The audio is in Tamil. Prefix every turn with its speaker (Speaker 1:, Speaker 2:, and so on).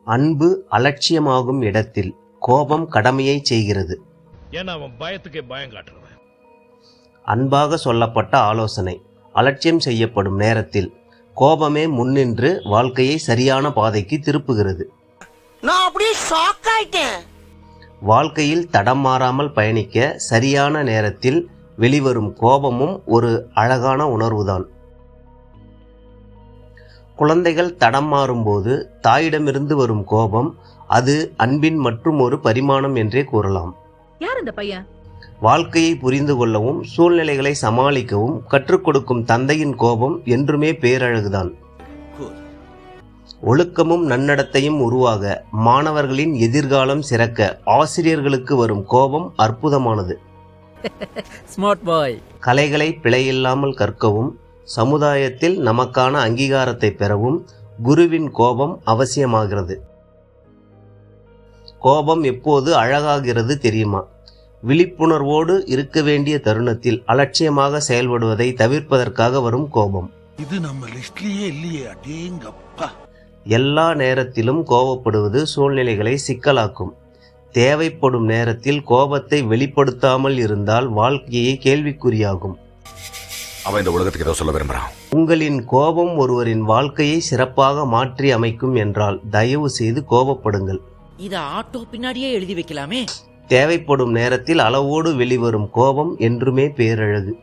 Speaker 1: அன்பு அலட்சியமாகும் இடத்தில் கோபம் கடமையை செய்கிறது.
Speaker 2: ஏன்னா அவன் பயத்துக்கே பயம் காட்டுறவன்.
Speaker 1: அன்பாக சொல்லப்பட்ட ஆலோசனை அலட்சியம் செய்யப்படும் நேரத்தில் கோபமே முன்னின்று வாழ்க்கையை சரியான பாதைக்கு திருப்புகிறது.
Speaker 3: நான் அப்படியே ஷாக் ஆயிட்டேன்.
Speaker 1: வாழ்க்கையில் தடம் மாறாமல் பயணிக்க சரியான நேரத்தில் வெளிவரும் கோபமும் ஒரு அழகான உணர்வுதான். குழந்தைகள் தடம் மாறும்போது தாயிடமிருந்து வரும் கோபம் அது அன்பின் மற்றும் ஒரு பரிமாணம் என்றே கூறலாம்.
Speaker 4: யார் இந்த பையன்?
Speaker 1: வாழ்க்கையை புரிந்து கொள்ளவும் சூழ்நிலைகளை சமாளிக்கவும் கற்றுக் கொடுக்கும் தந்தையின் கோபம் என்றுமே பேரழகுதான். ஒழுக்கமும் நன்னடத்தையும் உருவாக மாணவர்களின் எதிர்காலம் சிறக்க ஆசிரியர்களுக்கு வரும் கோபம் அற்புதமானது.
Speaker 5: Smart boy.
Speaker 1: கலைகளை பிழையில்லாமல் கற்கவும் சமுதாயத்தில் நமக்கான அங்கீகாரத்தை பெறவும் குருவின் கோபம் அவசியமாகிறது. கோபம் எப்போது அழகாகிறது தெரியுமா? விழிப்புணர்வோடு இருக்க வேண்டிய தருணத்தில் அலட்சியமாக செயல்படுவதை தவிர்ப்பதற்காக வரும் கோபம்.
Speaker 6: இது நம்ம லிஸ்ட்லயே இல்லையே. அடேங்கப்பா.
Speaker 1: எல்லா நேரத்திலும் கோபப்படுவது சூழ்நிலைகளை சிக்கலாக்கும். தேவைப்படும் நேரத்தில் கோபத்தை வெளிப்படுத்தாமல் இருந்தால் வாழ்க்கையை கேள்விக்குறியாகும்.
Speaker 7: அவன் இந்த உலகத்துக்கு ஏதோ சொல்ல விரும்புறான்.
Speaker 1: உங்களின் கோபம் ஒருவரின் வாழ்க்கையை சிறப்பாக மாற்றி அமைக்கும் என்றால் தயவு செய்து கோபப்படுங்கள்.
Speaker 3: இத ஆட்டோ பின்னாடியே எழுதி வைக்கலாமே.
Speaker 1: தேவைப்படும் நேரத்தில் அளவோடு வெளிவரும் கோபம் என்றுமே பேரழகு.